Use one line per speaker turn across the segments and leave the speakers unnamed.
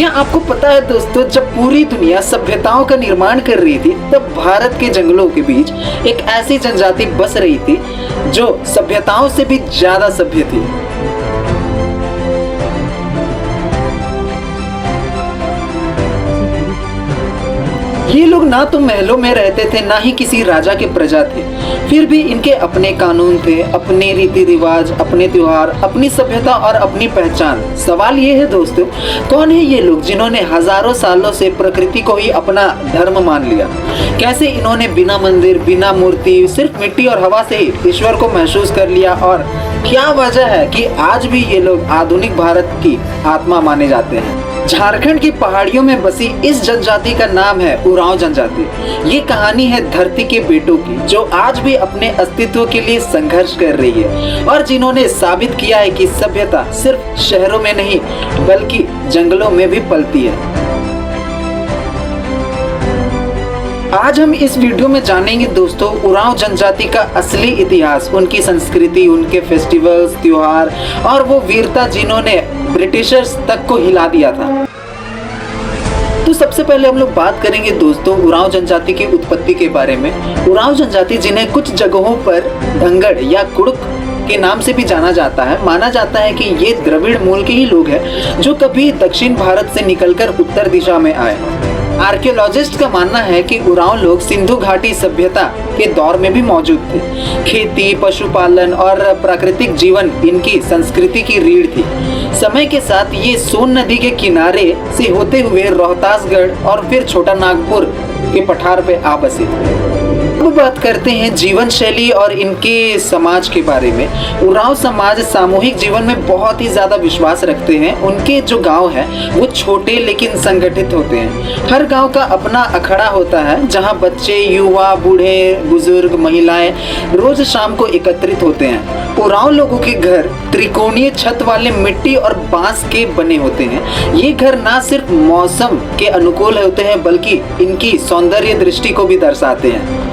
क्या आपको पता है दोस्तों, जब पूरी दुनिया सभ्यताओं का निर्माण कर रही थी तब भारत के जंगलों के बीच एक ऐसी जनजाति बस रही थी जो सभ्यताओं से भी ज्यादा सभ्य थी। ये लोग ना तो महलों में रहते थे, ना ही किसी राजा के प्रजा थे। फिर भी इनके अपने कानून थे, अपने रीति रिवाज, अपने त्योहार, अपनी सभ्यता और अपनी पहचान। सवाल ये है दोस्तों, कौन है ये लोग जिन्होंने हजारों सालों से प्रकृति को ही अपना धर्म मान लिया? कैसे इन्होंने बिना मंदिर, बिना मूर्ति, सिर्फ मिट्टी और हवा से ही ईश्वर को महसूस कर लिया? और क्या वजह है कि आज भी ये लोग आधुनिक भारत की आत्मा माने जाते हैं? झारखंड की पहाड़ियों में बसी इस जनजाति का नाम है उरांव जनजाति। ये कहानी है धरती के बेटों की, जो आज भी अपने अस्तित्व के लिए संघर्ष कर रही है और जिन्होंने साबित किया है कि सभ्यता सिर्फ शहरों में नहीं बल्कि जंगलों में भी पलती है। आज हम इस वीडियो में जानेंगे दोस्तों उरांव जनजाति का असली इतिहास, उनकी संस्कृति, उनके फेस्टिवल्स, त्योहार और वो वीरता जिन्होंने ब्रिटिशर्स तक को हिला दिया था। तो सबसे पहले हम लोग बात करेंगे दोस्तों उरांव जनजाति की उत्पत्ति के बारे में। उरांव जनजाति, जिन्हें कुछ जगहों पर धंगड़ या कुड़ुक के नाम से भी जाना जाता है, माना जाता है कि ये द्रविड़ मूल के ही लोग हैं जो कभी दक्षिण भारत से निकलकर उत्तर दिशा में आए। आर्कियोलॉजिस्ट का मानना है कि उरांव लोग सिंधु घाटी सभ्यता के दौर में भी मौजूद थे। खेती, पशुपालन और प्राकृतिक जीवन इनकी संस्कृति की रीढ़ थी। समय के साथ ये सोन नदी के किनारे से होते हुए रोहतासगढ़ और फिर छोटा नागपुर के पठार पे आ बसे। अब बात करते हैं जीवन शैली और इनके समाज के बारे में। उरांव समाज सामूहिक जीवन में बहुत ही ज्यादा विश्वास रखते हैं। उनके जो गांव है वो छोटे लेकिन संगठित होते हैं। हर गांव का अपना अखाड़ा होता है जहां बच्चे, युवा, बूढ़े, बुजुर्ग, महिलाएं रोज शाम को एकत्रित होते हैं। उरांव लोगों के घर त्रिकोणीय छत वाले मिट्टी और बांस के बने होते हैं। ये घर ना सिर्फ मौसम के अनुकूल होते हैं बल्कि इनकी सौंदर्य दृष्टि को भी दर्शाते हैं।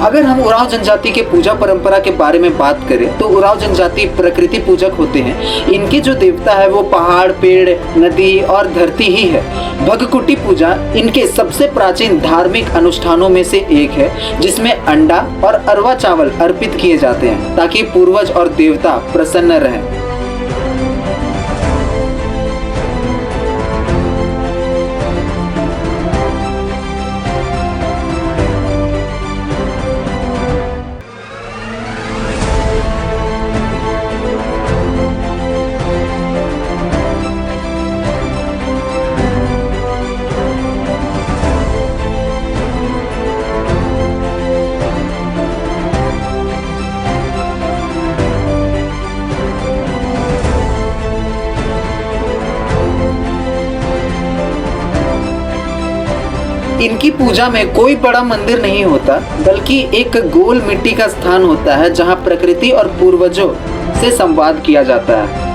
अगर हम उरांव जनजाति के पूजा परंपरा के बारे में बात करें तो उरांव जनजाति प्रकृति पूजक होते हैं। इनके जो देवता है वो पहाड़, पेड़, नदी और धरती ही है। भगकुटी पूजा इनके सबसे प्राचीन धार्मिक अनुष्ठानों में से एक है, जिसमें अंडा और अरवा चावल अर्पित किए जाते हैं ताकि पूर्वज और देवता प्रसन्न रहें। इनकी पूजा में कोई बड़ा मंदिर नहीं होता बल्कि एक गोल मिट्टी का स्थान होता है जहां प्रकृति और पूर्वजों से संवाद किया जाता है।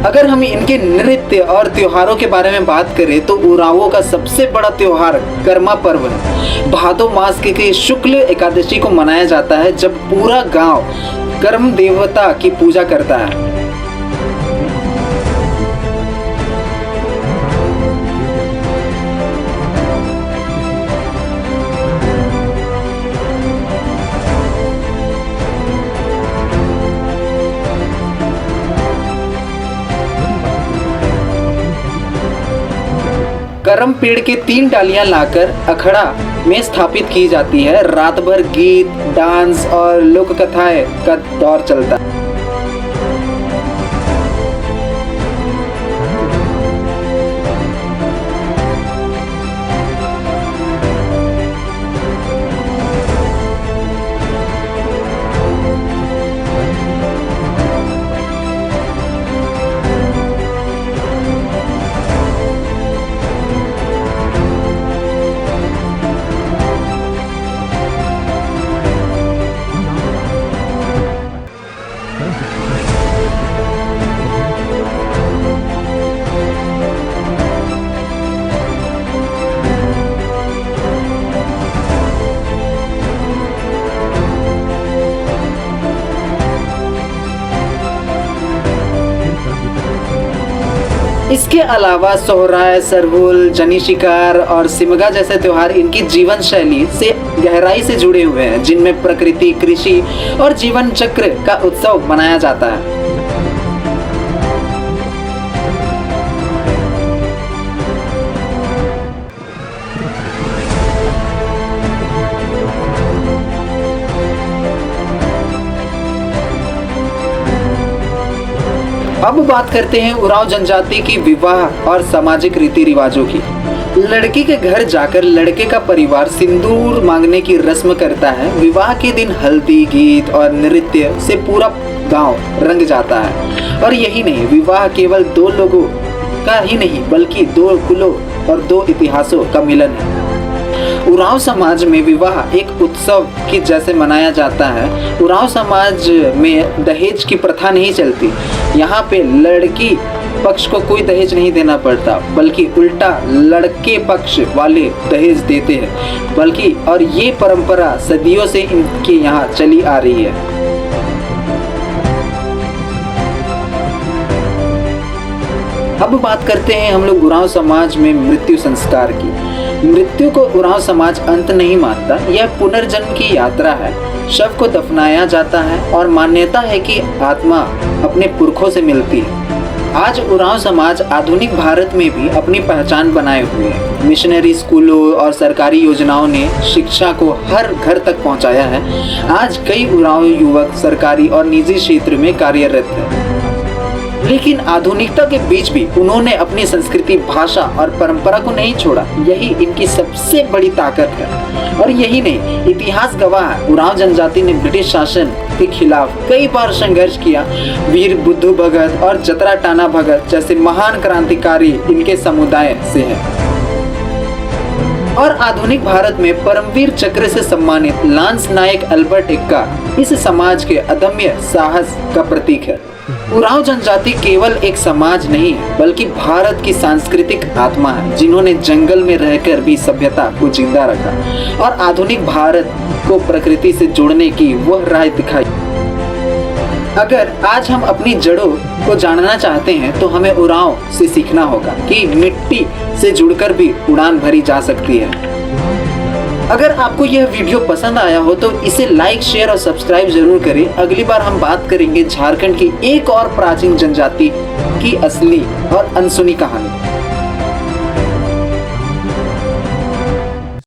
अगर हम इनके नृत्य और त्योहारों के बारे में बात करें तो उरांवों का सबसे बड़ा त्योहार कर्मा पर्व है। भादो मास के शुक्ल एकादशी को मनाया जाता है जब पूरा गांव कर्म देवता की पूजा करता है। करम पेड़ के 3 डालियां लाकर अखड़ा में स्थापित की जाती है। रात भर गीत, डांस और लोक कथाएं का दौर चलता है। इसके अलावा सोहराय, सरहुल, जनी शिकार और सिमगा जैसे त्योहार इनकी जीवन शैली से गहराई से जुड़े हुए हैं, जिनमें प्रकृति, कृषि और जीवन चक्र का उत्सव मनाया जाता है। अब बात करते हैं उरांव जनजाति की विवाह और सामाजिक रीति रिवाजों की। लड़की के घर जाकर लड़के का परिवार सिंदूर मांगने की रस्म करता है। विवाह के दिन हल्दी, गीत और नृत्य से पूरा गांव रंग जाता है। और यही नहीं, विवाह केवल 2 लोगों का ही नहीं बल्कि 2 कुलों और 2 इतिहासों का मिलन है। उरांव समाज में विवाह एक उत्सव की जैसे मनाया जाता है। उरांव समाज में दहेज की प्रथा नहीं चलती। यहाँ पे लड़की पक्ष को कोई दहेज नहीं देना पड़ता, बल्कि उल्टा लड़के पक्ष वाले दहेज देते हैं। बल्कि और ये परंपरा सदियों से इनके यहाँ चली आ रही है। अब बात करते हैं हम लोग उरांव समाज में मृत्यु संस्कार की। मृत्यु को उरांव समाज अंत नहीं मानता, यह पुनर्जन्म की यात्रा है। शव को दफनाया जाता है और मान्यता है कि आत्मा अपने पुरखों से मिलती है। आज उरांव समाज आधुनिक भारत में भी अपनी पहचान बनाए हुए है। मिशनरी स्कूलों और सरकारी योजनाओं ने शिक्षा को हर घर तक पहुंचाया है। आज कई उरांव युवक सरकारी और निजी क्षेत्र में कार्यरत हैं। लेकिन आधुनिकता के बीच भी उन्होंने अपनी संस्कृति, भाषा और परंपरा को नहीं छोड़ा। यही इनकी सबसे बड़ी ताकत है। और यही नहीं, इतिहास गवाह है, उरांव जनजाति ने ब्रिटिश शासन के खिलाफ कई बार संघर्ष किया। वीर बुद्धू भगत और जतरा टाना भगत जैसे महान क्रांतिकारी इनके समुदाय से हैं। और आधुनिक भारत में परमवीर चक्र से सम्मानित लांस नायक अल्बर्ट एक्का इस समाज के अदम्य साहस का प्रतीक है। उरांव जनजाति केवल एक समाज नहीं है, बल्कि भारत की सांस्कृतिक आत्मा है, जिन्होंने जंगल में रहकर भी सभ्यता को जिंदा रखा और आधुनिक भारत को प्रकृति से जोड़ने की वह राह दिखाई। अगर आज हम अपनी जड़ों को जानना चाहते हैं तो हमें उरांव से सीखना होगा कि मिट्टी से जुड़कर भी उड़ान भरी जा सकती है। अगर आपको यह वीडियो पसंद आया हो तो इसे लाइक, शेयर और सब्सक्राइब जरूर करें। अगली बार हम बात करेंगे झारखंड की एक और प्राचीन जनजाति की असली और अनसुनी कहानी।